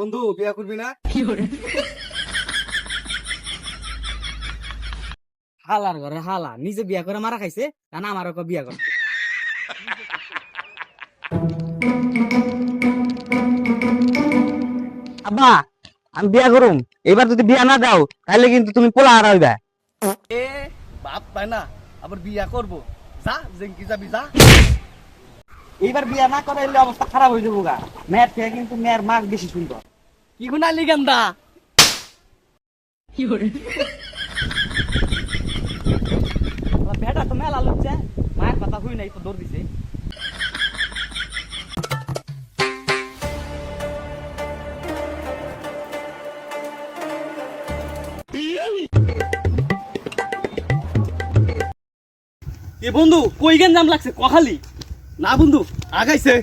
বন্ধু বিয়া করবি না? হালার ঘরে হালা নিজে বিয়া করে মারা খাইছে কারণ আমার ওকে বিয়া করছে। আব্বা আমি বিয়া করুম, এবার যদি বিয়া না দাও তাহলে কিন্তু তুমি পোলা হারাইবা। এ বাপ পায় না আবার বিয়া করবো, যা জেঙ্কি যাবি যা। এইবার বিয়া না করাইলে অবস্থা খারাপ হয়ে যাবো গা। মেয়ের থেকে কিন্তু মেয়ের মাক বেশি সুন্দর। কি গুনালি গান্দা বেটা তো মেলা লুচ্ছে, মায়ের কথা হুই নাই তো দৌড় দিছে। এ বন্ধু কই গেন জাম লাগছে কখালি না বন্ধু আগাইছে।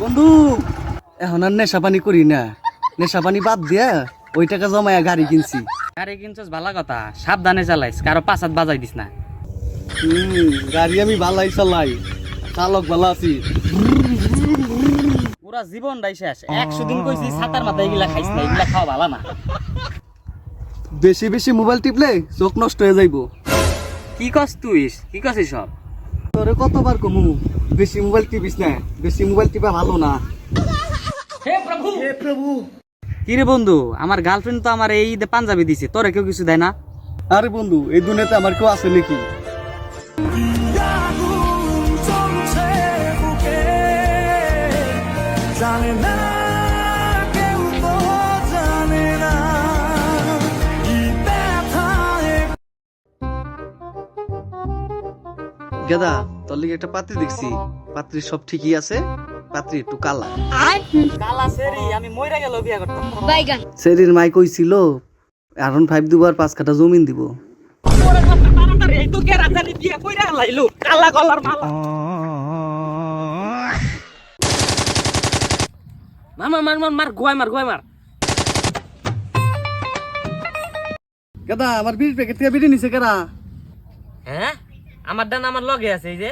বন্ধু এখন আর নেশা পানি করি না, নেশা পানি বাদ দিয়া ওই টাকা জমায়া গাড়ি কিনছি। গাড়ি কিনছস ভালো কথা, সাবধানে চালাইস, কারো পাছাত বাজাই দিস না। গাড়ি আমি বালাই চালাই, চালক ভালো আছি। পুরা জীবনটাই শেষ। 100 দিন কইছি ছাতার মাথায় এগুলা খাইস না, এগুলা খাওয়া ভালো না। বেশি বেশি মোবাইল টিপলে চোখ নষ্ট হয়ে যাইবো। কি কস তুই, কি কছিস সব? তোরে কতবার কমু বেশি মোবাইল টিপিস না, বেশি মোবাইল টিপা ভালো না। হে প্রভু কি রে বন্ধু, আমার গার্লফ্রেন্ড তো আমার এই ঈদে পাঞ্জাবি দিছে, তোরে কেউ কিছু দেয় না? আরে বন্ধু এই দুনিয়াতে আমার কেউ আছে নাকি? গেদা তোর লিগে একটা পাত্রী দেখছি, পাত্রী সব ঠিকই আছে, পাত্রী একটু কালা। কালা সেরি আমি মইরা গেল বিয়া করতাম। বাইগান সেরির মাই কইছিল আরন 5 দুবার 5 কাঠা জমিন দিব। ওরে বাপ রে, তাড়াতাড়ি এই তো কেরা জানি বিয়া কইরা লাইলো কালা গলার মালা। মার মার মার মার গোয় মার গোয় মার। গেদা আমার বিড়ির প্যাকেট থেকে বিড়ি নিছে কেরা? হ্যাঁ আমার ডান আমার লগে আছে এই যে।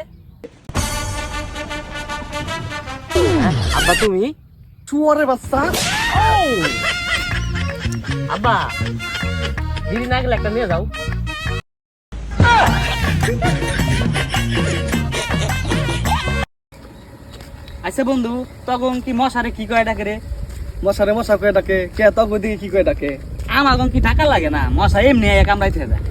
আব্বা তুমি? চুয়ারে বাচ্চা। আব্বা দিদি না গেলে একটা নিয়ে যাও। আচ্ছা বন্ধু তখন কি মশারে কি কয় ডাকে রে? মশারে মশা কয়ে ডাকে, কে তক দিকে কি কয়ে ডাকে? আমার কি টাকা লাগে না, মশা এমনি কামড়াইতে যায়।